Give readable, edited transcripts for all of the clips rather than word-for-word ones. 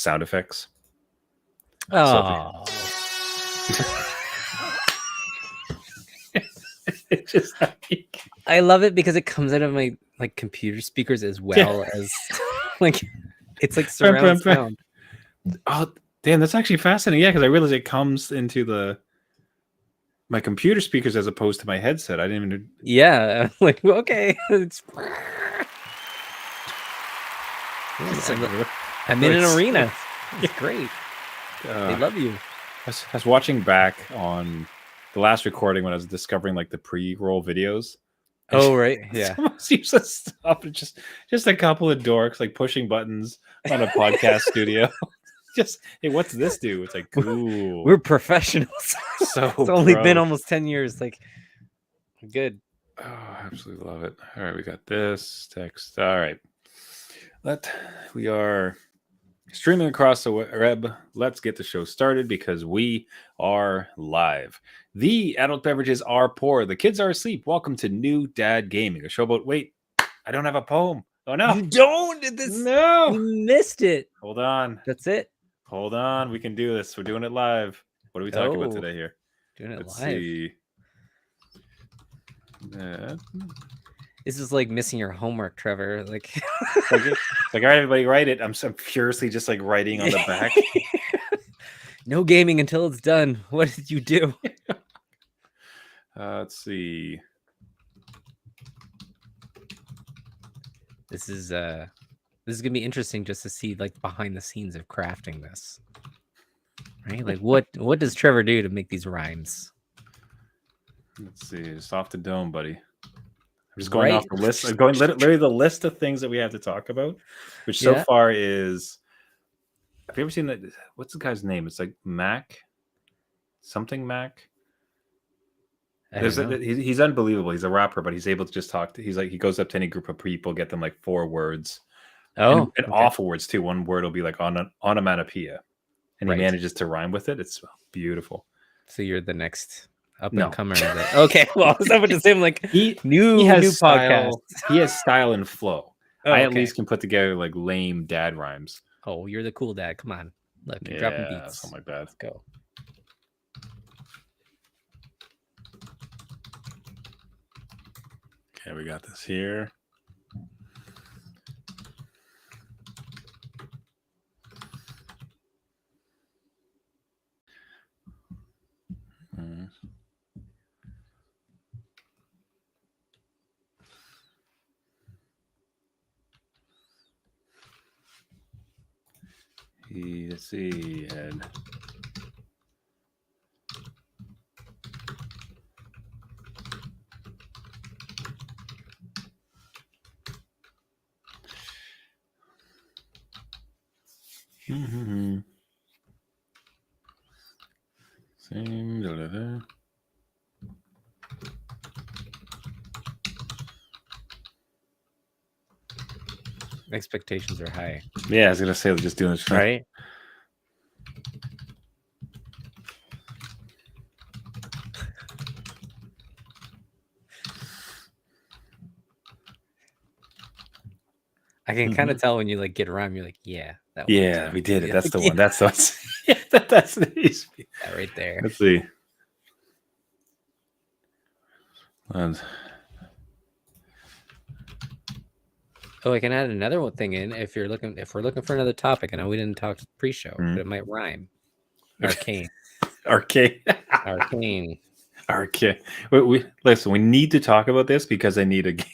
sound effects. Oh, It's just like, I love it because it comes out of my like computer speakers as well as like it's like surround sound. oh damn, that's actually fascinating. Yeah, because I realized it comes into my computer speakers as opposed to my headset. I didn't even. Yeah, like okay, it's. It's like, I'm in an it's- arena. It's great. They love you. I was watching back on the last recording when I was discovering like the pre-roll videos. Oh right, yeah. Some useless stuff. It's just a couple of dorks like pushing buttons on a podcast studio. Just hey, what's this do? It's like cool. We're professionals. So it's only been pro. almost 10 years. Like good. Oh, I absolutely love it. All right, we got this text. All right. We are streaming across the web. Let's get the show started because we are live. The adult beverages are poor. The kids are asleep. Welcome to New Dad Gaming, a show about wait, I don't have a poem. Oh no. You don't this. No. You missed it. Hold on. That's it. Hold on. We can do this. We're doing it live. What are we talking about today here? Doing it Let's live. see. This is like missing your homework, Trevor. Like, all right, everybody, write it. I'm furiously just like writing on the back. No gaming until it's done. What did you do? Let's see. This is gonna be interesting just to see like behind the scenes of crafting this. Right? Like what does Trevor do to make these rhymes? Let's see. Just off the dome, buddy. I'm just going off the list. I'm going literally the list of things that we have to talk about, which so far is. Have you ever seen that? What's the guy's name? It's like Mac, something Mac. He's unbelievable. He's a rapper, but he's able to just talk. He goes up to any group of people, get them like 4 words. Oh, and awful words too. One word will be like onomatopoeia, and he manages to rhyme with it. It's beautiful. So you're the next up and comer. Okay, well, I was about to say, I'm like new podcast. He has style and flow. Oh, I at least can put together like lame dad rhymes. Oh, you're the cool dad. Come on, look, you're dropping beats. Something like that. Let's go. Okay, we got this here. Let's see. And same. Expectations are high. Yeah, I was gonna say they're just doing this right. I can kind of tell when you like get a rhyme. You're like, yeah, that one. We did it. That's the one. That's the one. That's the that right there. Let's see. Oh, I can add another thing in if we're looking for another topic. I know we didn't talk pre-show, but it might rhyme. Arcane. Arcane. We listen. We need to talk about this because I need a game.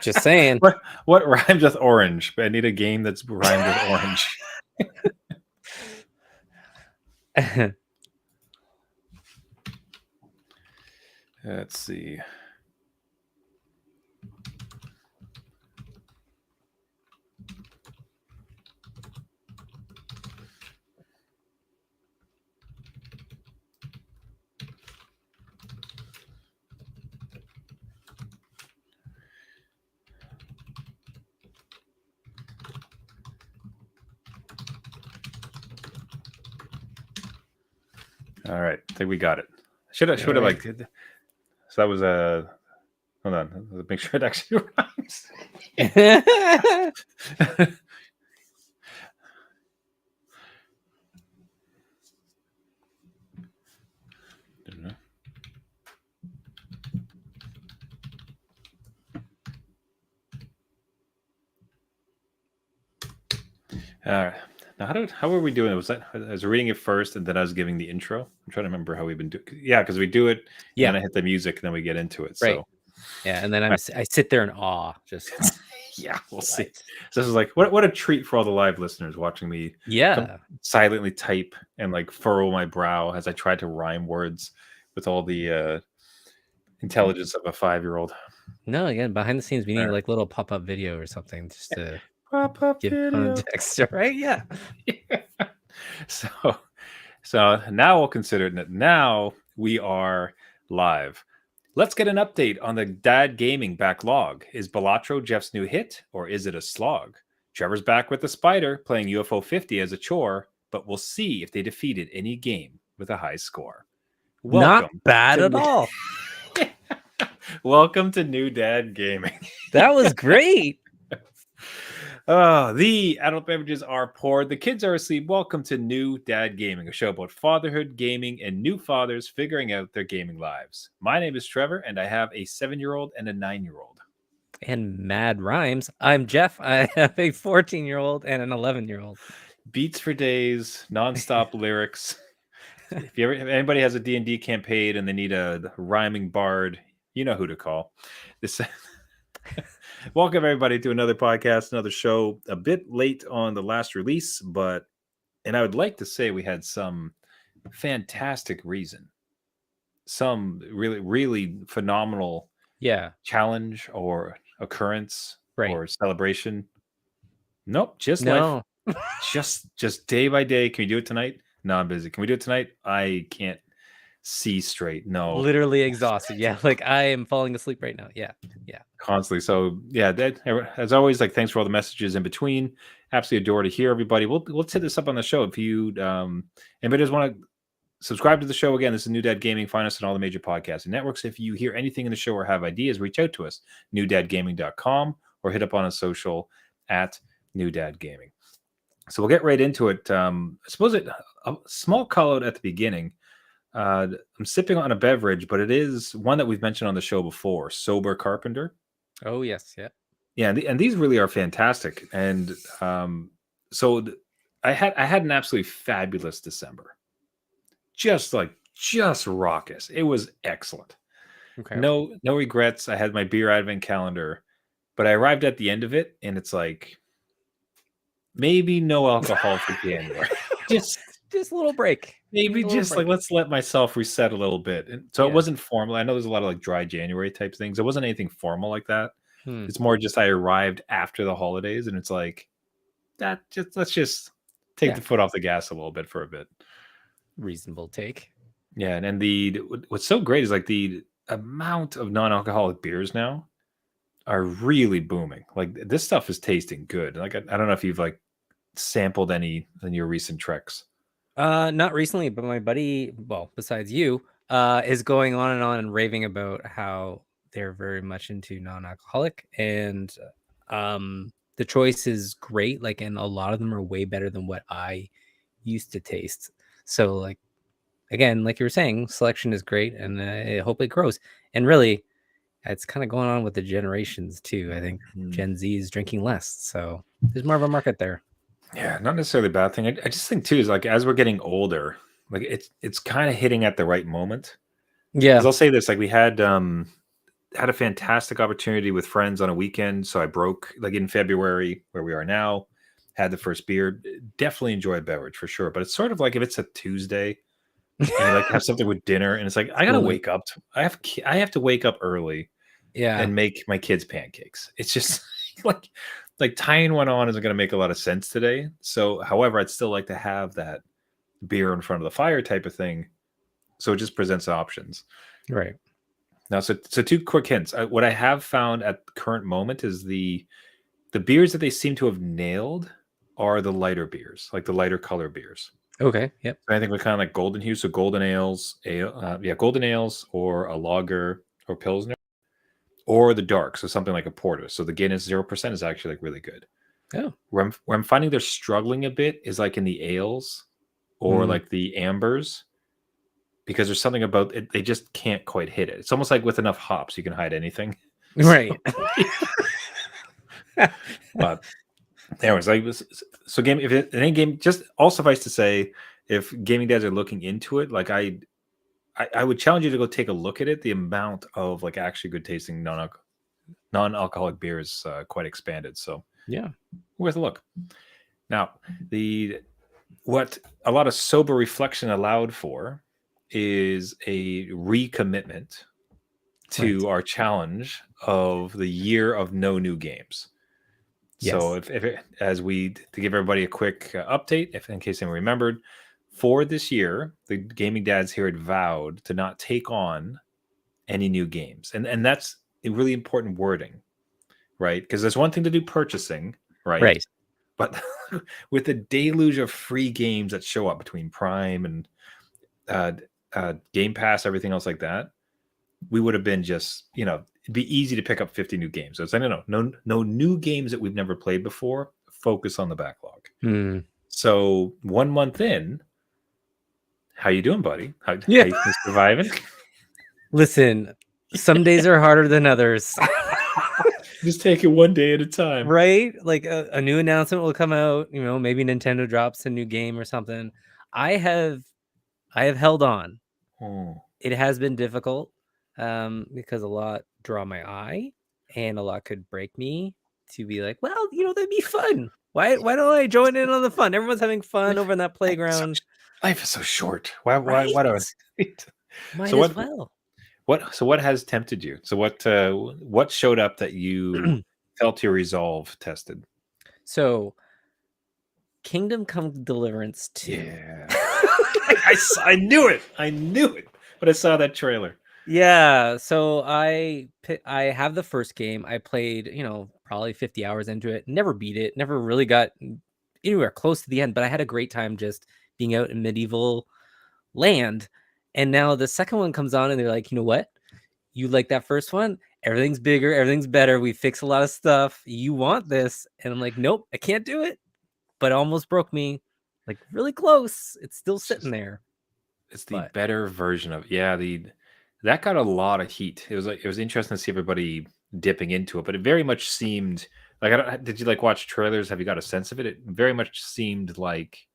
Just saying. What rhymes with orange? I need a game that's rhymed with orange. Let's see. All right, I think we got it. Should have like. So that was a. Hold on, let's make sure it actually rhymes. Now, how were we doing it? Was that I was reading it first, and then I was giving the intro. I'm trying to remember how we've been doing. Yeah, because we do it, and Yeah, then I hit the music, and then we get into it. right. So Yeah, and then I sit there in awe. Just yeah, we'll see. what? So this is like what a treat for all the live listeners watching me Yeah. silently type and like furrow my brow as I try to rhyme words with all the intelligence of a 5-year-old. No, again, behind the scenes, we need There. like little pop up video or something just to Pop-up give video. context, right? Yeah. So now we'll consider it. Now we are live. Let's get an update on the Dad Gaming backlog. Is Balatro Jeff's new hit, or is it a slog? Trevor's back with the Spider, playing UFO 50 as a chore, but we'll see if they defeated any game with a high score. Not bad at all. Welcome to New Dad Gaming. That was great. The adult beverages are poured. The kids are asleep. Welcome to New Dad Gaming, a show about fatherhood, gaming, and new fathers figuring out their gaming lives. My name is Trevor, and I have a 7-year-old and a 9-year-old. And mad rhymes. I'm Jeff. I have a 14-year-old and an 11-year-old. Beats for days, nonstop lyrics. If anybody has a D&D campaign and they need a rhyming bard, you know who to call. Welcome everybody to another podcast, another show. A bit late on the last release, and I would like to say we had some fantastic reason, some really, really phenomenal challenge or occurrence or celebration. Nope, just life. just day by day. Can we do it tonight? No, I'm busy. Can we do it tonight? I can't see straight. No, literally exhausted. Yeah, like I am falling asleep right now. Yeah, constantly. So yeah, that as always, like thanks for all the messages in between. Absolutely adore to hear everybody. We'll set this up on the show if you anybody does want to subscribe to the show. Again, this is New Dad Gaming. Find us on all the major podcasting networks. If you hear anything in the show or have ideas, reach out to us, newdadgaming.com, or hit up on a social at New Dad Gaming. So we'll get right into it. I suppose a small call out at the beginning. I'm sipping on a beverage, but it is one that we've mentioned on the show before, Sober Carpenter. Oh, yes. Yeah. Yeah. And these really are fantastic. And so I had an absolutely fabulous December. Just raucous. It was excellent. Okay. No regrets. I had my beer advent calendar, but I arrived at the end of it and it's like, maybe no alcohol for January. just a little break. Maybe just like let's let myself reset a little bit. And so it wasn't formal. I know there's a lot of like dry January type things. It wasn't anything formal like that. It's more just I arrived after the holidays and it's like let's just take the foot off the gas a little bit for a bit. Reasonable take. Yeah, and what's so great is like the amount of non-alcoholic beers now are really booming. Like this stuff is tasting good. Like I don't know if you've like sampled any in your recent treks. Not recently, but my buddy, well, besides you, is going on and raving about how they're very much into non-alcoholic, and the choice is great. Like, and a lot of them are way better than what I used to taste. So, like, again, like you were saying, selection is great, and I hope it grows. And really, it's kind of going on with the generations too. I think Gen Z is drinking less, so there's more of a market there. Yeah, not necessarily a bad thing. I just think too is like as we're getting older, like it's kind of hitting at the right moment. Yeah, 'cause I'll say this: like we had a fantastic opportunity with friends on a weekend, so I broke like in February where we are now. Had the first beer. Definitely enjoy a beverage for sure, but it's sort of like if it's a Tuesday and you like have something with dinner, and it's like I gotta wake up. I have to wake up early. Yeah, and make my kids pancakes. It's just like tying one on isn't going to make a lot of sense today. So, however, I'd still like to have that beer in front of the fire type of thing. So it just presents options. Right. Now, so 2 quick hints. What I have found at the current moment is the beers that they seem to have nailed are the lighter beers, like the lighter color beers. Okay. Yep. I think we're kind of like golden hue. So golden ales, golden ales or a lager or pilsner. Or the dark, so something like a porter. So the Guinness 0% is actually like really good. Oh, where I'm finding they're struggling a bit is like in the ales or like the ambers, because there's something about it, they just can't quite hit it. It's almost like with enough hops you can hide anything, right? but Anyways, so game if it any game, just all suffice to say, if gaming dads are looking into it, like I would challenge you to go take a look at it. The amount of like actually good tasting non-alcoholic beer is quite expanded. So Yeah. worth a look. Now, what a lot of sober reflection allowed for is a recommitment to Right. our challenge of the year of no new games. So Yes. as we to give everybody a quick update, if in case anyone remembered, for this year, the gaming dads here had vowed to not take on any new games, and that's a really important wording, right? Because there's one thing to do purchasing, right? Right. But with the deluge of free games that show up between Prime and Game Pass, everything else like that, we would have been just, it'd be easy to pick up 50 new games. So it's like, no new games that we've never played before. Focus on the backlog. Hmm. So 1 month in, how you doing, buddy? How Yeah. you surviving? Listen, some days are harder than others. Just take it one day at a time. Right? Like a new announcement will come out, maybe Nintendo drops a new game or something. I have held on. Oh. It has been difficult because a lot draw my eye and a lot could break me to be like, well, that'd be fun. Why don't I join in on the fun? Everyone's having fun over in that playground. Life is so short. Why Right? do I? Might So as well. what has tempted you? So what showed up that you felt your resolve tested? So Kingdom Come Deliverance 2. Yeah. I knew it. I knew it. But I saw that trailer. Yeah, so I have the first game. I played, probably 50 hours into it. Never beat it. Never really got anywhere close to the end, but I had a great time just being out in medieval land. And now the second one comes on and they're like, you know what? You like that first one? Everything's bigger, everything's better. We fix a lot of stuff. You want this? And I'm like, nope, I can't do it. But it almost broke me. Like really close. It's still sitting there. It's the But better version of that got a lot of heat. It was interesting to see everybody dipping into it, but it very much seemed like did you like watch trailers? Have you got a sense of it? It very much seemed like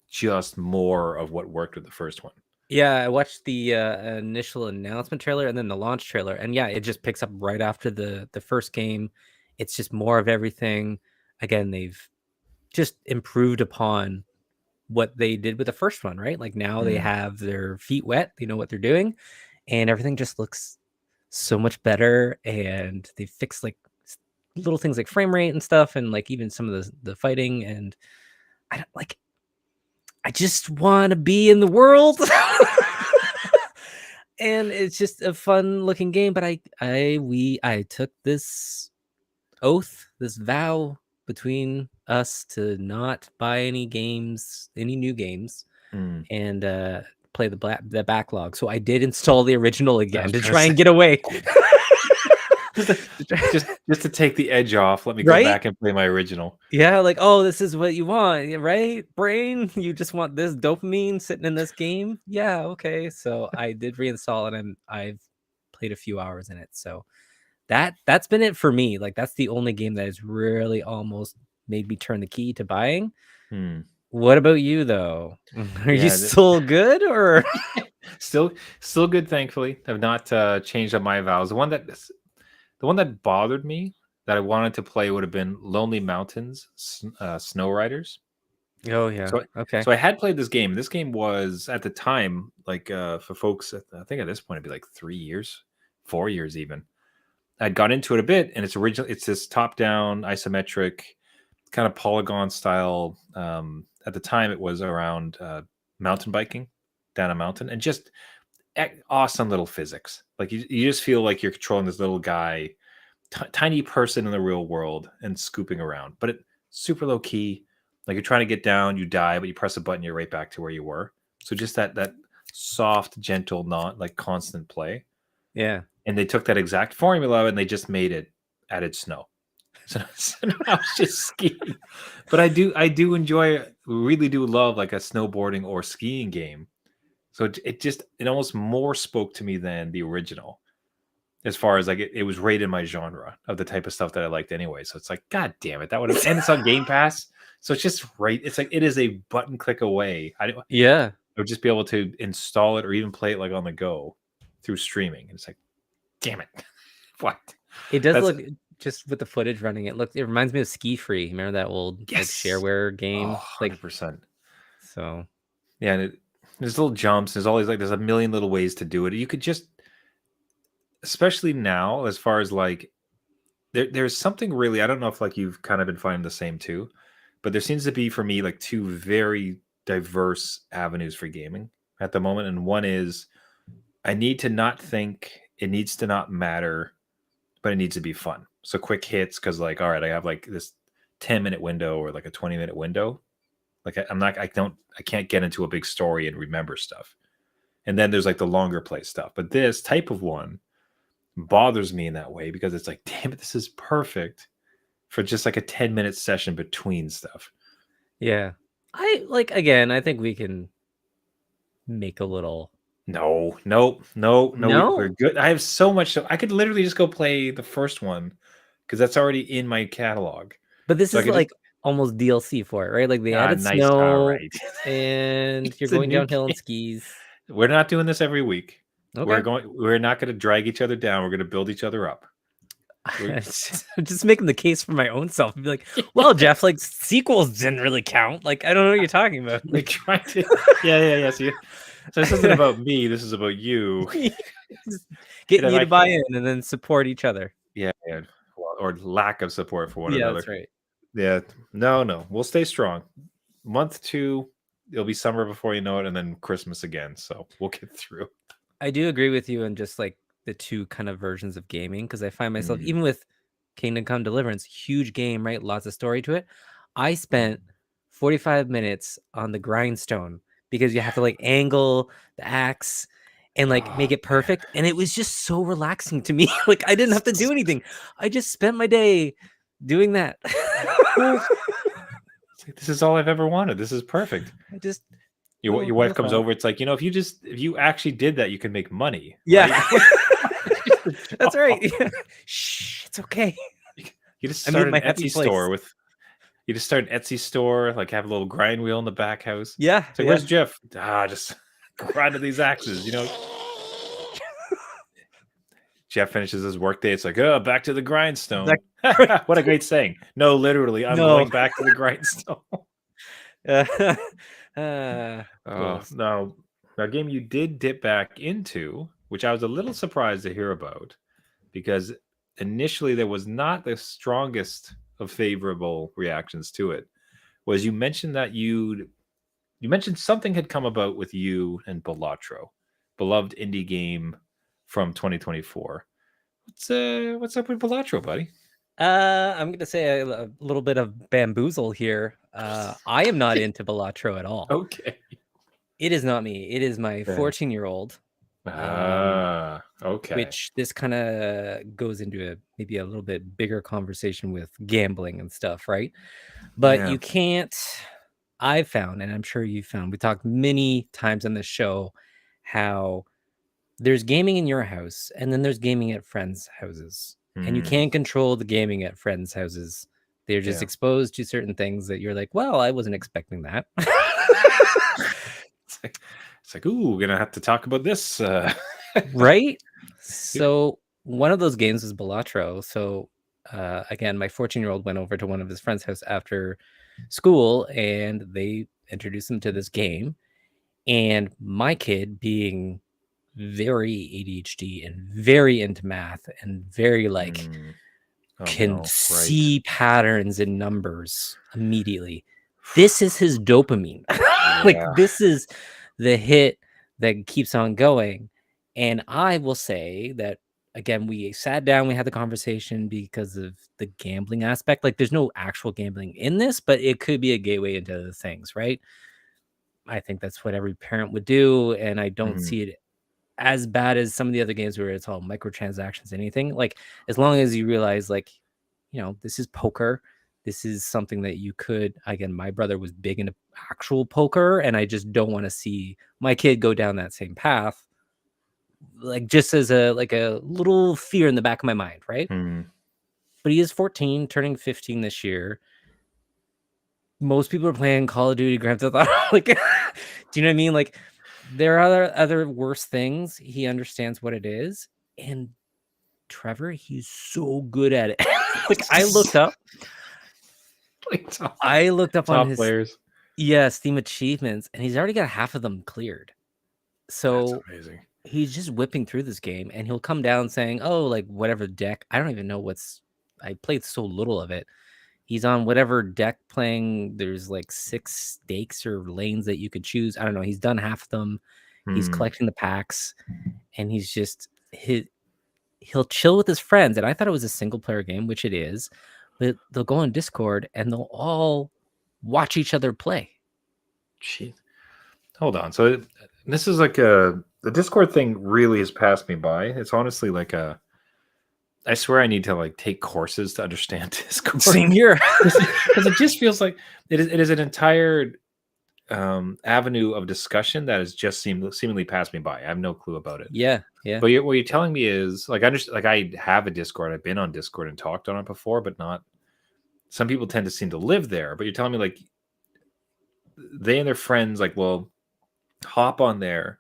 just more of what worked with the first one. yeah, I watched the initial announcement trailer and then the launch trailer, and yeah, it just picks up right after the first game. It's just more of everything. Again, they've just improved upon what they did with the first one, right? Like now they have their feet wet, they know what they're doing, and everything just looks so much better. And they fixed like little things like frame rate and stuff, and like even some of the fighting. And I don't like. I just want to be in the world. And it's just a fun looking game, but I took this oath, this vow between us to not buy any new games, Mm. and play the backlog. So I did install the original again to gonna try and say. get away. just to take the edge off, let me go Right? back and play my original. Yeah, like, oh, this is what you want, right? Brain, you just want this dopamine sitting in this game. Yeah, okay. So I did reinstall it and I've played a few hours in it. So that's been it for me. Like that's the only game that has really almost made me turn the key to buying. What about you though? Are you still good or still good, thankfully. Have not changed up my vows. The one that bothered me that I wanted to play would have been Lonely Mountains, Snow Riders. Oh yeah. Okay. So I had played this game. This game was at the time, like for folks, I think at this point it'd be like 3 years, 4 years even. I'd got into it a bit, and it's this top-down isometric kind of polygon style. At the time, it was around mountain biking down a mountain, and just awesome little physics. Like you just feel like you're controlling this little guy, tiny person in the real world, and scooping around. But it's super low key. Like you're trying to get down, you die, but you press a button, you're right back to where you were. So just that soft, gentle, not like constant play. Yeah. And they took that exact formula and they just added snow. So now it's just skiing. But I do really do love like a snowboarding or skiing game. So it almost more spoke to me than the original. as far as like it was right in my genre of the type of stuff that I liked anyway. So it's like, God damn it, that would have, and it's on Game Pass, so it's just right. It's like it is a button click away. I would just be able to install it or even play it like on the go through streaming. And it's like, damn it, what? It does look, just with the footage running, it reminds me of Ski Free. Remember that old like shareware game? Oh, 100%. So yeah, and there's little jumps. There's always like there's a million little ways to do it. You could just, especially now, as far as like there's something really, I don't know if like you've kind of been finding the same too, but there seems to be for me like two very diverse avenues for gaming at the moment. And one is I need to not think, it needs to not matter, but it needs to be fun. So quick hits, because like, all right, I have like this 10-minute window or like a 20-minute window. Like I can't get into a big story and remember stuff. And then there's like the longer play stuff. But this type of one bothers me in that way because it's like, damn it, this is perfect for just like a 10-minute session between stuff. Yeah. I think we can make a little. No, we're good. I have so much. I could literally just go play the first one because that's already in my catalog. But this is like almost DLC for it, right? Like they added snow, right. And you're going downhill on skis. We're not doing this every week. Okay. We're not going to drag each other down. We're going to build each other up. I'm just making the case for my own self. Be like, well, Jeff, like sequels didn't really count. Like, I don't know what you're talking about. Like, trying to, yeah. So this isn't about me. This is about you. Getting you to buy in and then support each other. Yeah. Well, or lack of support for one another. Yeah, that's right. Yeah. No. We'll stay strong. Month 2, it'll be summer before you know it, and then Christmas again. So we'll get through. I do agree with you on just like the two kind of versions of gaming, because I find myself, even with Kingdom Come Deliverance, huge game, right? Lots of story to it. I spent 45 minutes on the grindstone because you have to like angle the axe and like make it perfect. And it was just so relaxing to me. Like I didn't have to do anything. I just spent my day doing that. This is all I've ever wanted. This is perfect. Your wife comes over. It's like, if you actually did that, you can make money. Yeah. Right? That's right. Shh, it's okay. You just start an Etsy store you just start an Etsy store, like have a little grind wheel in the back house. Yeah. It's like, where's Jeff? Just grinding these axes, Jeff finishes his workday. It's like, back to the grindstone. What a great saying. No, literally, I'm going back to the grindstone. No. A game you did dip back into, which I was a little surprised to hear about, because initially there was not the strongest of favorable reactions to it, was you mentioned that you mentioned something had come about with you and Balatro, beloved indie game from 2024. What's up with Balatro, buddy? I'm gonna say a little bit of bamboozle here. I am not into Balatro at all. Okay. It is not me. It is my 14-year-old. Okay. Which this kind of goes into maybe a little bit bigger conversation with gambling and stuff, right? But you can't. I've found, and I'm sure you found, we talked many times on this show how there's gaming in your house and then there's gaming at friends' houses. And you can't control the gaming at friends' houses. They're just exposed to certain things that you're like, well, I wasn't expecting that. It's like, ooh, we're gonna have to talk about this. Right? So one of those games was Balatro. So again, my 14-year-old went over to one of his friends' house after school and they introduced him to this game. And my kid, being very ADHD and very into math and very can see patterns in numbers immediately. This is his dopamine. This is the hit that keeps on going. And I will say that, again, we sat down, we had the conversation because of the gambling aspect. Like there's no actual gambling in this, but it could be a gateway into other things, right? I think that's what every parent would do. And I don't see it as bad as some of the other games where it's all microtransactions, anything. Like as long as you realize, like, this is poker. This is something that you could, again, my brother was big into actual poker, and I just don't want to see my kid go down that same path. like just as a little fear in the back of my mind, right? Hmm. But he is 14, turning 15 this year. Most people are playing Call of Duty, Grand Theft Auto. Like, do you know what I mean? Like, there are other worse things. He understands what it is, and Trevor, he's so good at it. Like, I looked up Like top, on top his players. Steam achievements, and he's already got half of them cleared. That's So amazing. he's just whipping through this game, and he'll come down saying, "Oh, like whatever deck." I don't even know I played so little of it. He's on whatever deck playing. There's like 6 stakes or lanes that you could choose. I don't know. He's done half of them. He's Hmm. collecting the packs, and he'll chill with his friends. And I thought it was a single player game, which it is. But they'll go on Discord and they'll all watch each other play. Jeez. Hold on. So this is like the Discord thing really has passed me by. It's honestly like I swear I need to like take courses to understand Discord. Same here. Because it just feels like it is an entire avenue of discussion that has just seemingly passed me by. I have no clue about it. Yeah. But what you're telling me is like I have a Discord. I've been on Discord and talked on it before, but not. Some people tend to seem to live there. But you're telling me like they and their friends like will hop on there,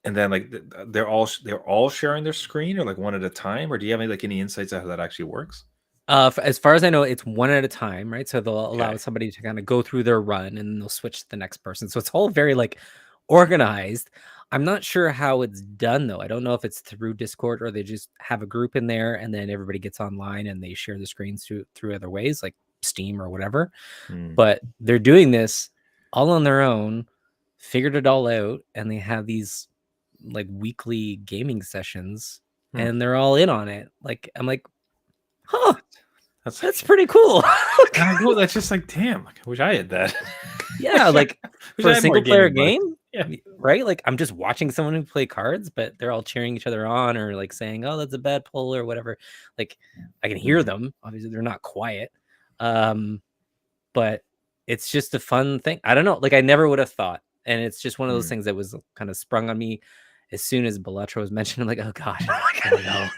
and then like they're all sharing their screen, or like one at a time, or do you have any insights on how that actually works? As far as I know, it's one at a time, right? So they'll allow Okay. somebody to kind of go through their run, and they'll switch to the next person. So it's all very like organized. I'm not sure how it's done though. I don't know if it's through Discord or they just have a group in there, and then everybody gets online and they share the screens through other ways, like Steam or whatever. Hmm. But they're doing this all on their own, figured it all out, and they have these like weekly gaming sessions, and they're all in on it. Like, I'm like, huh. That's pretty cool. That's just like, damn, like, I wish I had that. Yeah, like Wish for I a had more single player gaming game, Yeah. right? Like I'm just watching someone who play cards, but they're all cheering each other on or like saying, "Oh, that's a bad pull" or whatever. Like I can hear them. Obviously, they're not quiet. But it's just a fun thing. I don't know. Like I never would have thought, and it's just one of those things that was kind of sprung on me as soon as Balatro was mentioned. I'm like, oh god, I don't know.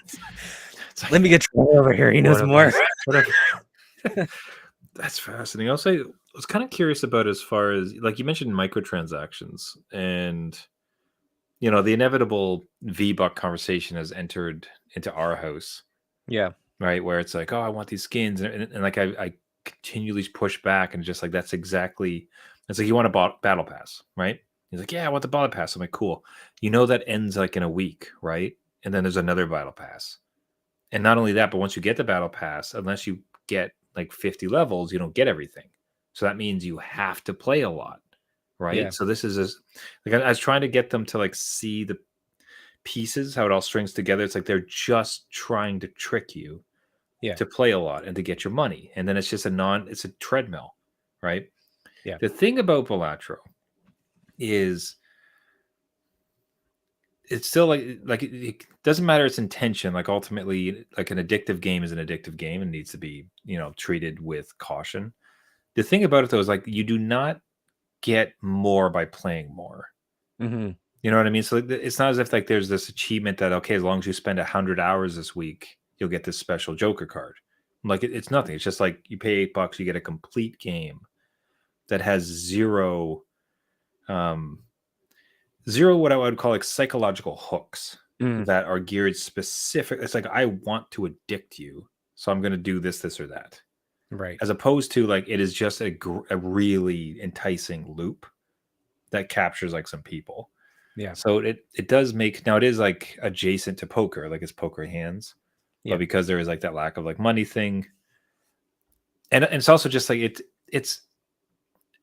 Like, let me get Troy over here. He knows more. Whatever. That's fascinating. I'll say I was kind of curious about as far as like you mentioned microtransactions, and the inevitable V-Buck conversation has entered into our house, Yeah. right? Where it's like, oh, I want these skins, and like I continually push back, and just like that's exactly. It's like you want a battle pass, right? He's like, yeah, I want the battle pass. I'm like, cool. That ends like in a week, right? And then there's another battle pass. And not only that, but once you get the battle pass, unless you get like 50 levels, you don't get everything. So that means you have to play a lot, right? Yeah. So this is like I was trying to get them to like see the pieces, how it all strings together. It's like they're just trying to trick you to play a lot and to get your money. And then it's just it's a treadmill, right? Yeah. The thing about Balatro is it's still like it doesn't matter its intention. Like ultimately, like an addictive game is an addictive game and needs to be treated with caution. The thing about it though is like you do not get more by playing more. Mm-hmm. You know what I mean? So it's not as if like there's this achievement that okay, as long as you spend 100 hours this week, you'll get this special Joker card. Like it's nothing. It's just like you pay $8, you get a complete game that has zero what I would call like psychological hooks that are geared specific. It's like I want to addict you, so I'm going to do this, or that. Right. As opposed to like it is just a really enticing loop that captures like some people. Yeah. So it does make now it is like adjacent to poker, like it's poker hands, but because there is like that lack of like money thing, and it's also just like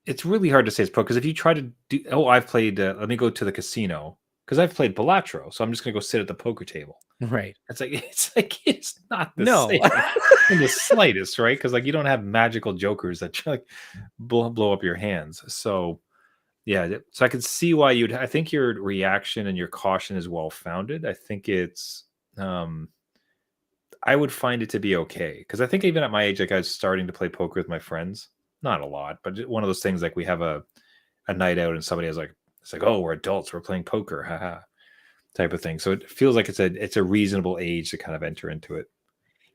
it's really hard to say it's poker because if you try to do I've played let me go to the casino because I've played Balatro, so I'm just gonna go sit at the poker table. Right. It's it's not the same in the slightest, right? Because like you don't have magical jokers that like blow up your hands. So yeah, so I can see why I think your reaction and your caution is well founded. I think it's I would find it to be okay because I think even at my age, like I was starting to play poker with my friends, not a lot, but one of those things like we have a night out and somebody is like, it's like, oh, we're adults, we're playing poker, haha. type of thing. So it feels like it's a reasonable age to kind of enter into it.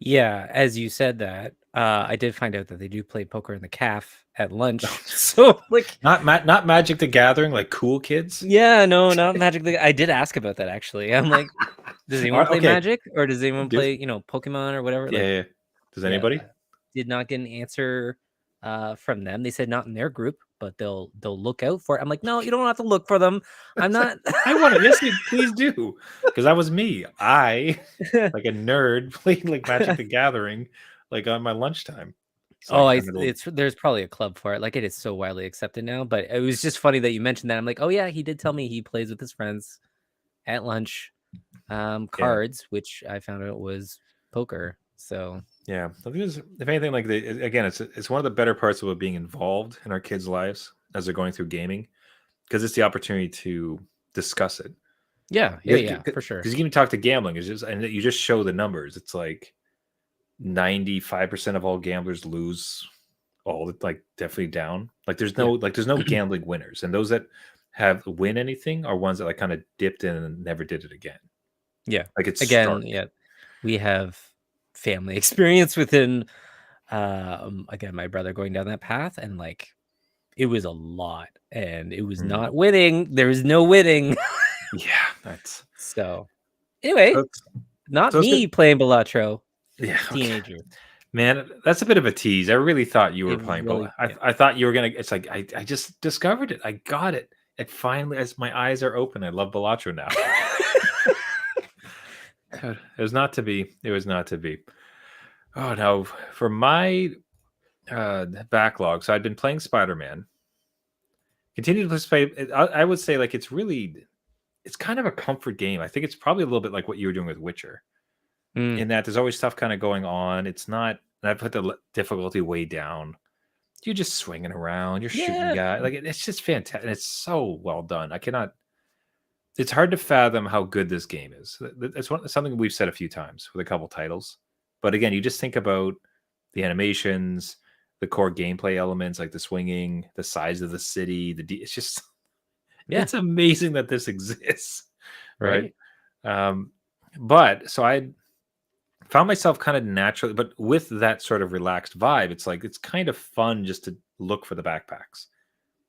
Yeah, as you said that, I did find out that they do play poker in the calf at lunch. So like, not Magic the Gathering, like cool kids. yeah, no, not Magic. I did ask about that actually. I'm like, does anyone play Okay. Magic, or does anyone Just- play, Pokemon or whatever? Yeah, Like, yeah. Does anybody? did not get an answer from them. They said not in their group, but they'll look out for it. I'm like, no, you don't have to look for them. I'm not. I want it. Yes, please do. Because that was me. I, like a nerd, playing like Magic the Gathering, like on my lunchtime. So Oh, I kinda- there's probably a club for it. Like, it is so widely accepted now. But it was just funny that you mentioned that. I'm like, oh yeah, he did tell me he plays with his friends at lunch, cards, which I found out was poker. So yeah. I think if anything, like again, it's one of the better parts of being involved in our kids' lives as they're going through gaming, because it's the opportunity to discuss it. yeah, for sure. Because you can even talk to gambling. It's just, and you just show the numbers. It's like 95% of all gamblers lose all, like definitely down. Like there's no gambling winners, and those that have win anything are ones that like kind of dipped in and never did it again. Yeah, Like it's again, stark. yeah, we have family experience within. Again, my brother going down that path, and like, it was a lot, and it was not winning. There was no winning. Yeah, that's so. Anyway, not me playing Balatro. Yeah, teenager. Man, that's a bit of a tease. I really thought you were playing really, I thought you were gonna. It's like I just discovered it. I got it. It finally, as my eyes are open, I love Balatro now. It was not to be. It was not to be. Oh no! For my backlog, so I'd been playing Spider-Man. Continue to play. I would say like it's kind of a comfort game. I think it's probably a little bit like what you were doing with Witcher. In that there's always stuff kind of going on. It's not, and I put the difficulty way down. You're just swinging around, you're shooting guys. Like it's just fantastic. It's so well done. It's hard to fathom how good this game is. It's something we've said a few times with a couple titles. But again, you just think about the animations, the core gameplay elements, like the swinging, the size of the city. It's just, it's amazing that this exists, right? But so I found myself kind of naturally, but with that sort of relaxed vibe, it's like it's kind of fun just to look for the backpacks.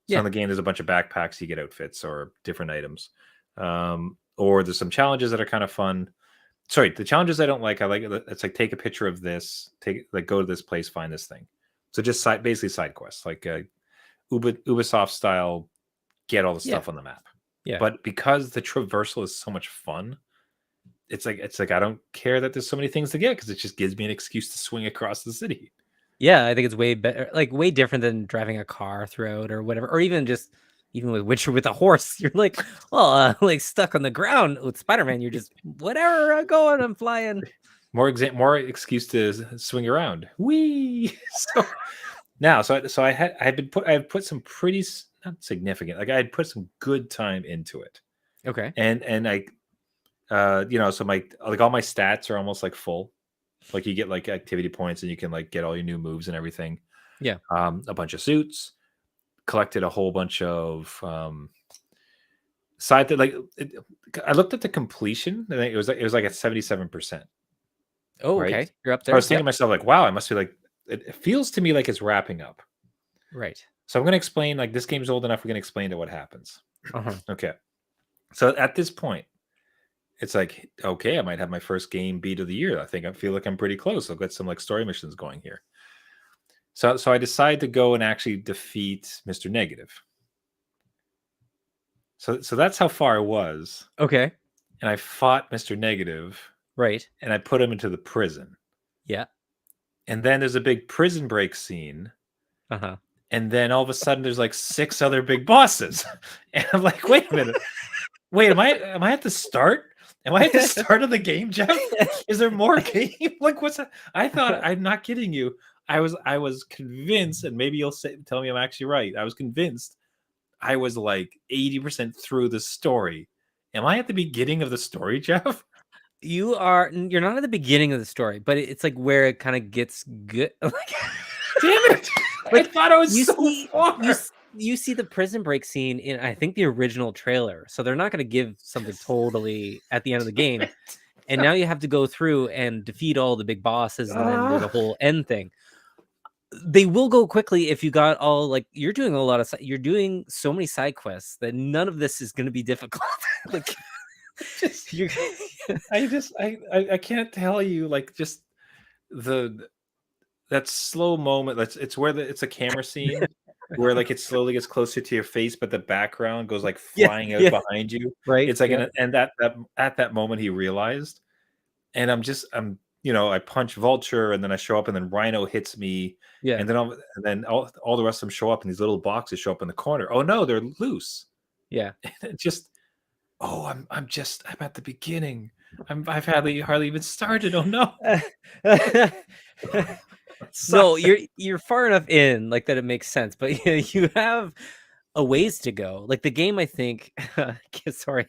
So in the game, there's a bunch of backpacks, you get outfits or different items. Or there's some challenges that are kind of fun. Sorry, the challenges I don't like, it's like take a picture of this, go to this place, find this thing. So just basically side quests, like Ubisoft style, get all the stuff on the map. Yeah. But because the traversal is so much fun, it's like I don't care that there's so many things to get, because it just gives me an excuse to swing across the city. Yeah, I think it's way better, like way different than driving a car throughout or whatever, or even with Witcher with a horse. You're like, well, like stuck on the ground. With Spider-Man, you're just whatever. I'm going, I'm flying. More excuse to swing around. Whee! So I had put some pretty, not significant, like I had put some good time into it. Okay. And I, so my, like all my stats are almost like full. Like you get like activity points and you can like get all your new moves and everything. Yeah. A bunch of suits, collected a whole bunch of side that I looked at the completion and it was like at 77%. Oh, okay. Right? You're up there. So I was thinking to myself, like, wow, I must be like, it feels to me like it's wrapping up. Right. So I'm going to explain, like, this game's old enough. We're going to explain to what happens. Okay. So at this point, it's like, okay, I might have my first game beat of the year. I feel like I'm pretty close. I'll get some like story missions going here. So I decided to go and actually defeat Mr. Negative. So that's how far I was. Okay. And I fought Mr. Negative. Right. And I put him into the prison. Yeah. And then there's a big prison break scene. Uh-huh. And then all of a sudden there's like 6 other big bosses. And I'm like, wait a minute. Wait, am I at the start? Am I at the start of the game, Jeff? Is there more game? Like, what's that? I thought, I'm not kidding you. I was convinced, and maybe you'll tell me I'm actually right. I was convinced I was like 80% through the story. Am I at the beginning of the story, Jeff? You're not at the beginning of the story, but it's like where it kind of gets good. Damn it! Like, I thought I was so far. you see the prison break scene in, I think, the original trailer. So they're not going to give something totally at the end of the game. And now you have to go through and defeat all the big bosses and then do the whole end thing. They will go quickly if you got all, like, you're doing a lot of you're doing so many side quests that none of this is going to be difficult. Like, Just, you're I can't tell you, like, just that slow moment. It's where it's a camera scene where like it slowly gets closer to your face, but the background goes like yeah, flying out yeah, behind you. right, It's like yeah, and that at that moment he realized, and I'm I punch Vulture, and then I show up, and then Rhino hits me, yeah, and then all the rest of them show up, and these little boxes show up in the corner. Oh no, they're loose. yeah. And it just I'm at the beginning. I've hardly even started. Oh no. No, Sucks. you're far enough in, like, that it makes sense, but you have a ways to go. Like, the game, I think, sorry,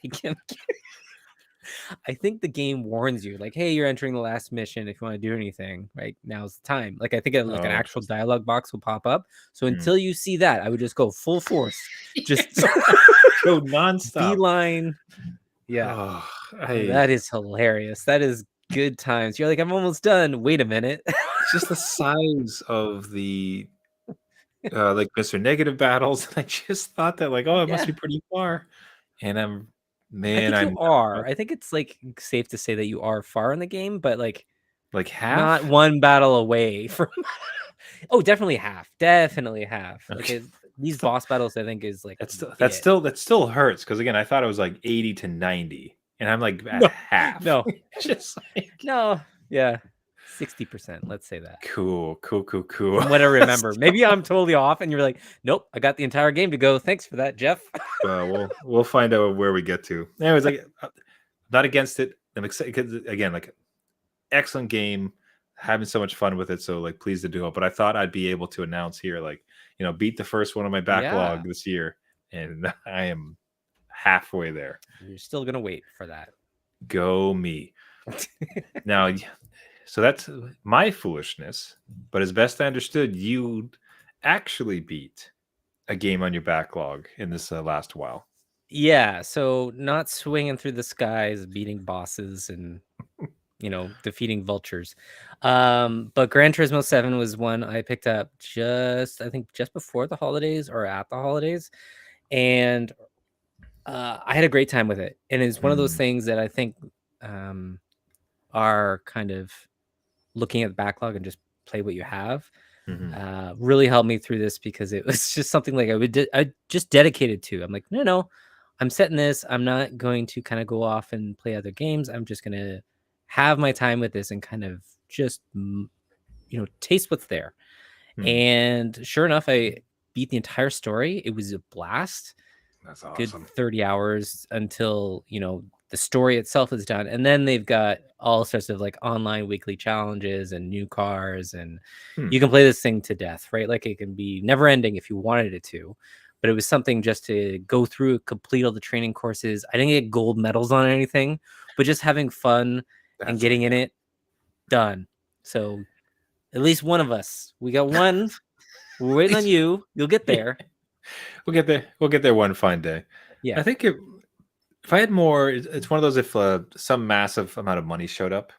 I think the game warns you, like, hey, you're entering the last mission. If you want to do anything, right, now's the time. Like, I think like an Oh, actual dialogue box will pop up. So Hmm. until you see that, I would just go full force, just go nonstop. beeline. Yeah, Oh, that is hilarious. That is good times. You're like, I'm almost done. Wait a minute. just the size of the like Mr. Negative battles. I just thought that, like, oh, it must Yeah. be pretty far. And I think you I'm are. not, I think it's, like, safe to say that you are far in the game, but, like, like not half. one battle away from. Oh, definitely half. Definitely half. Like, Okay. these boss battles, I think, is like it. That still hurts, because again, I thought it was like 80 to 90, and I'm like at No, half. no, Just like no. Yeah, 60%. Let's say that. cool. From what I remember, maybe I'm totally off, and you're like, nope, I got the entire game to go. Thanks for that, Jeff. We'll find out where we get to. Anyways, like, not against it. I'm excited because, again, like, excellent game, having so much fun with it. So, like, pleased to do it. But I thought I'd be able to announce here, like, beat the first one on my backlog Yeah, this year, and I am halfway there. you're still gonna wait for that. Go me. Now, so that's my foolishness. But as best I understood, you actually beat a game on your backlog in this last while. Yeah, so not swinging through the skies, beating bosses, and defeating vultures. But Gran Turismo 7 was one I picked up I think just before the holidays or at the holidays. And I had a great time with it. And it's one of those Mm, things that I think um, are kind of looking at the backlog and just play what you have. mhm. Really helped me through this, because it was just something like I just dedicated to. I'm like, no, I'm setting this. I'm not going to kind of go off and play other games. I'm just going to have my time with this and kind of just taste what's there. Hmm. And sure enough, I beat the entire story. It was a blast. That's Good awesome. 30 hours until the story itself is done, and then they've got all sorts of like online weekly challenges and new cars, and Hmm. you can play this thing to death, right? Like, it can be never ending if you wanted it to, but it was something just to go through, complete all the training courses. I didn't get gold medals on anything, but just having fun and That's getting like in it, done. So at least one of us, we got one. We're waiting on you. You'll get there. We'll get there. We'll get there one fine day. Yeah. I think if I had more, it's one of those, if some massive amount of money showed up,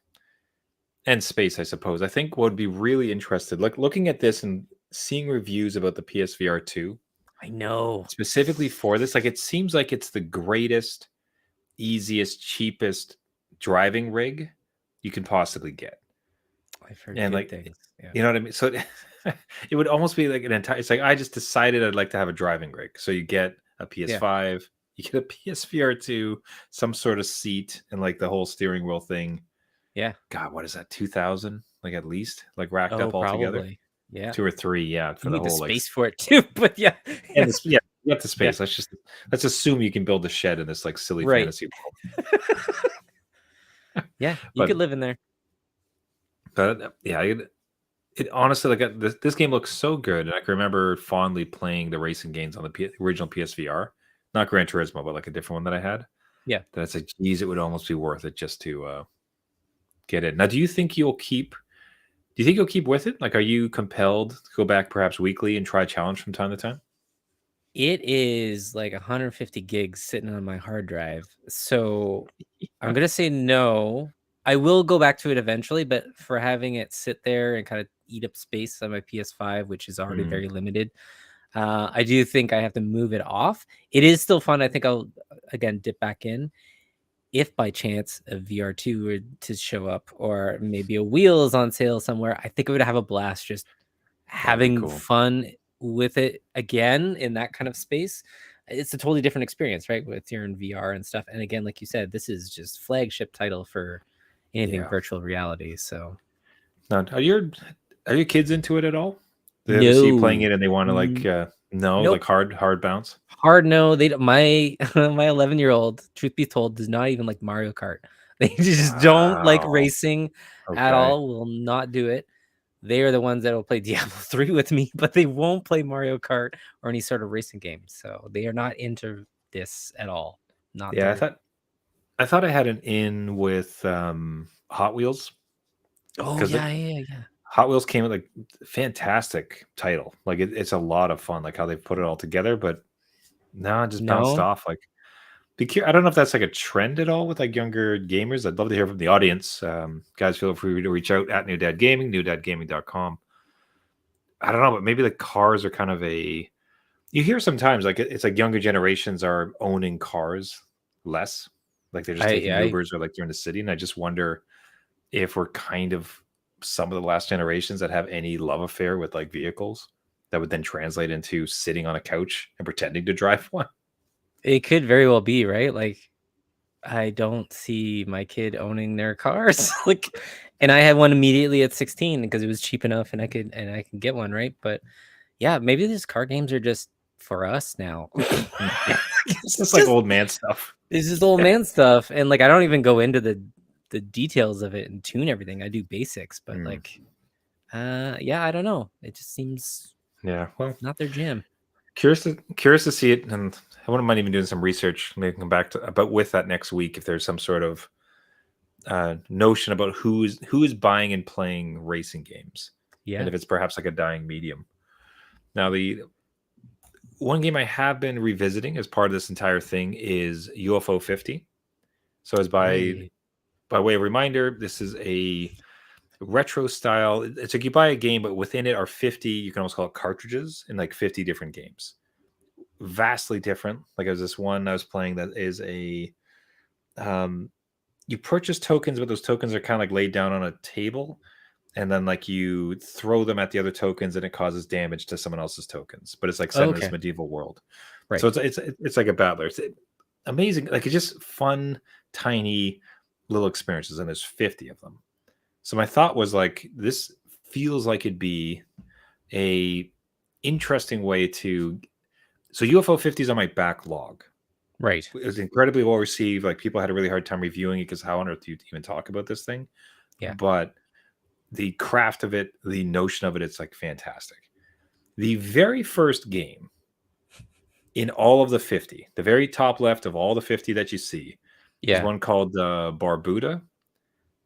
and space, I suppose. I think what would be really interested, like looking at this and seeing reviews about the PSVR 2 I know. specifically for this, like, it seems like it's the greatest, easiest, cheapest driving rig you can possibly get. I've heard And, good like, things. Yeah. you know what I mean? So it would almost be like an entire, it's like, I just decided I'd like to have a driving rig. So you get a PS5, you get a PSVR 2, some sort of seat, and like the whole steering wheel thing. Yeah. God, what is that? 2000, like, at least, like, racked Oh, up all together. probably. Yeah. 2 or 3, yeah, for You the need the whole, like, space for it too, but yeah. and this, yeah, you got the Yeah. space. Let's assume you can build a shed in this, like, silly Right. fantasy world. Yeah, you But could live in there. yeah, it honestly, like, this game looks so good, and I can remember fondly playing the racing games on the original PSVR, not Gran Turismo, but like a different one that I had. Yeah. That's like, geez, it would almost be worth it just to get it. Now, do you think you'll keep? Do you think you'll keep with it? Like, are you compelled to go back perhaps weekly and try a challenge from time to time? It is like 150 gigs sitting on my hard drive. So I'm gonna say no. I will go back to it eventually, but for having it sit there and kind of eat up space on my PS5, which is already Mm, very limited, I do think I have to move it off. It is still fun. I think I'll again dip back in if by chance a VR2 were to show up, or maybe a wheel is on sale somewhere. I think I would have a blast just that would be having cool. fun with it again in that kind of space. It's a totally different experience, right? With you're in VR and stuff. And again, like you said, this is just flagship title for anything Yeah. virtual reality. So Now, are your kids into it at all? Do they ever see you playing no. it and they want to like N- no, nope. like hard bounce? Hard no. They my my 11-year-old, truth be told, does not even like Mario Kart. They just don't like Wow. racing at Okay. all. Will not do it. They are the ones that will play Diablo 3 with me, but they won't play Mario Kart or any sort of racing game. So they are not into this at all. Not Yeah, I their. thought I had an in with Hot Wheels Oh because yeah, yeah, yeah. Hot Wheels came with like fantastic title. Like it's a lot of fun, like how they put it all together. But no, it just bounced No, off. Like I don't know if that's like a trend at all with like younger gamers. I'd love to hear from the audience. Guys, feel free to reach out at New Dad Gaming, newdadgaming.com. I don't know, but maybe the cars are kind of a. You hear sometimes like it's like younger generations are owning cars less, like they're just taking I Ubers or like they're in the city, and I just wonder if we're kind of some of the last generations that have any love affair with like vehicles that would then translate into sitting on a couch and pretending to drive one. it could very well be right. Like I don't see my kid owning their cars. Like, and I had one immediately at 16 because it was cheap enough, and I can get one right. But yeah, maybe these car games are just for us now. It's It's just like just old man stuff. This is old man stuff, and like I don't even go into the details of it and tune everything. I do basics, but Mm, like, yeah, I don't know. It just seems yeah, well, not their jam. curious to see it, and I wouldn't mind even doing some research. Maybe come back to about with that next week if there's some sort of notion about who is buying and playing racing games, and Yeah, if it's perhaps like a dying medium. Now, the one game I have been revisiting as part of this entire thing is UFO 50. So, as hey, by way of reminder, this is a retro style. It's like you buy a game, but within it are 50. You can also call it cartridges in like 50 different games. Vastly different. Like there's this one I was playing that is a um, you purchase tokens, but those tokens are kind of like laid down on a table, and then like you throw them at the other tokens, and it causes damage to someone else's tokens. But it's like set in this okay, medieval world, so right. it's like a battler. It's amazing. Like it's just fun, tiny little experiences, and there's 50 of them. So my thought was like, this feels like it'd be a interesting way to. So UFO 50 is on my backlog. Right. It was incredibly well received. Like people had a really hard time reviewing it because how on earth do you even talk about this thing? Yeah. But the craft of it, the notion of it, it's like fantastic. The very first game in all of the 50, the very top left of all the 50 that you see, is Yeah. one called Barbuda.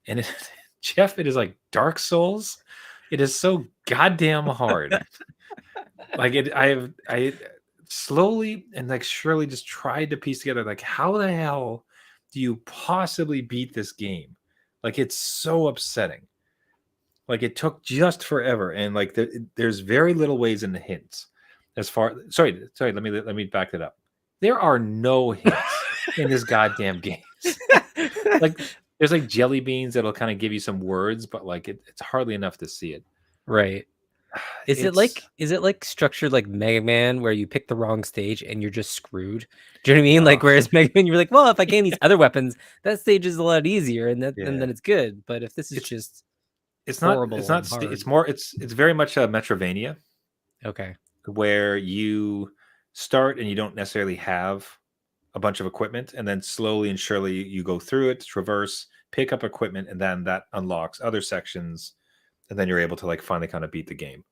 And it, Jeff, it is like Dark Souls. It is so goddamn hard. Like I slowly and like surely just tried to piece together like how the hell do you possibly beat this game? Like it's so upsetting. Like it took just forever, and like there's very little ways in the hints. As far sorry, let me back that up. There are no hints in this goddamn game. Like there's like jelly beans that'll kind of give you some words, but like it's hardly enough to see it. Right. It's Is it like structured like Mega Man where you pick the wrong stage and you're just screwed? Do you know what I mean? Like uh, whereas Mega Man you're like, well, if I gain these other weapons, that stage is a lot easier and yeah. then it's good. But if this is It's just it's horrible not and it's hard. more it's very much a Metrovania Okay. where you start and you don't necessarily have a bunch of equipment, and then slowly and surely you go through it, traverse, pick up equipment, and then that unlocks other sections, and then you're able to like finally kind of beat the game.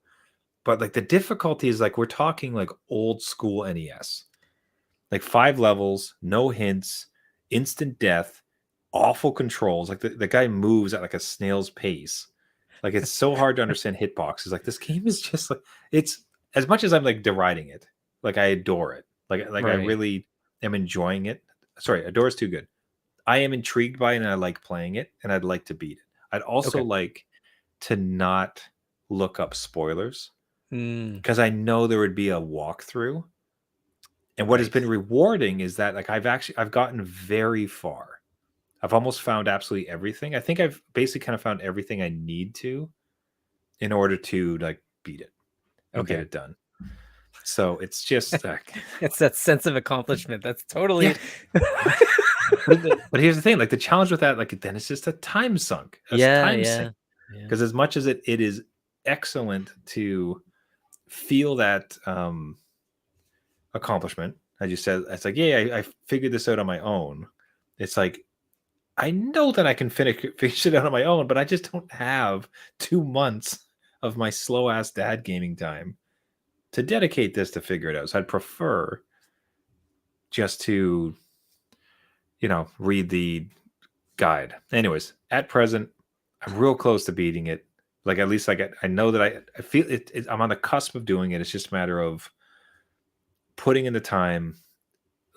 But like the difficulty is like we're talking like old school NES, like 5 levels, no hints, instant death, awful controls. Like the guy moves at like a snail's pace. Like it's so hard to understand hitboxes. Like this game is just like it's as much as I'm like deriding it. like I adore it. Like I Right. really am enjoying it. Sorry, adore is too good. I am intrigued by it and I like playing it and I'd like to beat it. I'd also Okay. like to not look up spoilers Mm, because I know there would be a walkthrough. And what has right. been rewarding is that like I've gotten very far. I've almost found absolutely everything. I think I've basically kind of found everything I need to in order to like beat it and get Okay. it done. So it's just It's that sense of accomplishment. That's yeah. totally But here's the thing, like the challenge with that, like then it's just a time sunk. It's yeah, time sink. yeah. Yeah. Because as much as it is excellent to feel that accomplishment, as you said, it's like, yeah, I figured this out on my own. It's like I know that I can finish it out on my own, but I just don't have 2 months of my slow ass dad gaming time to dedicate this to figure it out. So I'd prefer just to, read the guide. Anyways, at present, I'm real close to beating it. Like at least I know that I feel it. I'm on the cusp of doing it. It's just a matter of putting in the time,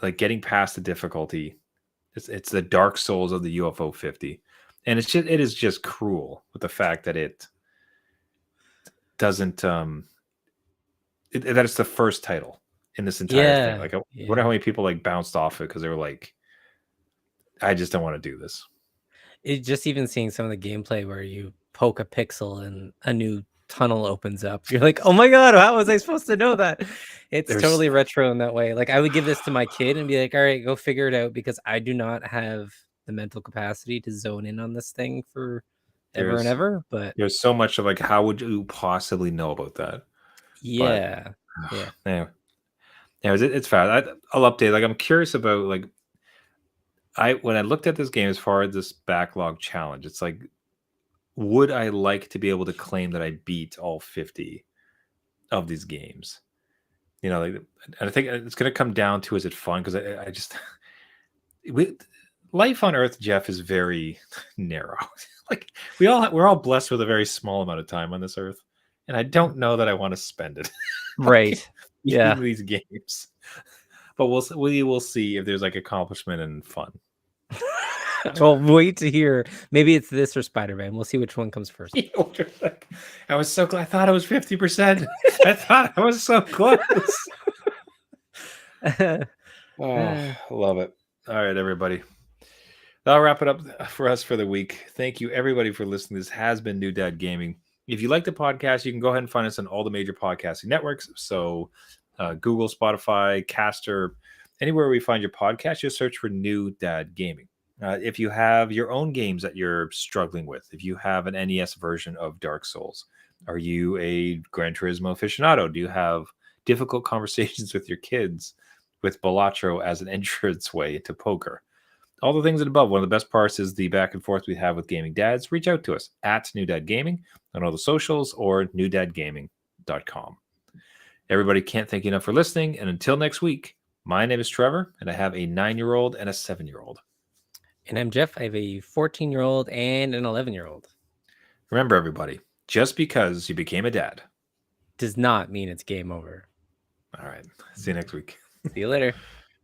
like getting past the difficulty. It's the Dark Souls of the UFO 50, and it is just cruel with the fact that it doesn't that it's the first title in this entire thing. Yeah. Like I wonder Yeah. how many people like bounced off it because they were like, I just don't want to do this. It just even seeing some of the gameplay where you poke a pixel and a new tunnel opens up. You're like, "Oh my god, how was I supposed to know that?" It's There's totally retro in that way. Like I would give this to my kid and be like, "All right, go figure it out," because I do not have the mental capacity to zone in on this thing for ever and there's ever, but there's so much of like how would you possibly know about that? But yeah. Yeah. anyway, it's fast. I'll update. Like I'm curious about like when I looked at this game as far as this backlog challenge, it's like, would I like to be able to claim that I beat all 50 of these games? Like, and I think it's going to come down to, is it fun? Because I just life on Earth, Jeff, is very narrow. Like we're all blessed with a very small amount of time on this earth, and I don't know that I want to spend it like, Right. beating Yeah. these games. But we will see if there's like accomplishment and fun. Well, wait to hear. Maybe it's this or Spider-Man. We'll see which one comes first. I was so glad. I thought I was 50%. I thought I was so close. Oh, love it. All right, everybody. That'll wrap it up for us for the week. Thank you, everybody, for listening. This has been New Dad Gaming. If you like the podcast, you can go ahead and find us on all the major podcasting networks. So Google, Spotify, Caster, anywhere we find your podcast, just search for New Dad Gaming. If you have your own games that you're struggling with, if you have an NES version of Dark Souls, are you a Gran Turismo aficionado? Do you have difficult conversations with your kids with Balatro as an entrance way into poker? All the things and above. One of the best parts is the back and forth we have with gaming dads. Reach out to us at New Dad Gaming on all the socials or newdadgaming.com. Everybody, can't thank you enough for listening. And until next week, my name is Trevor, and I have a 9-year-old and a 7-year-old. And I'm Jeff. I have a 14-year-old and an 11-year-old. Remember, everybody, just because you became a dad Does not mean it's game over. All right. See you next week. See you later.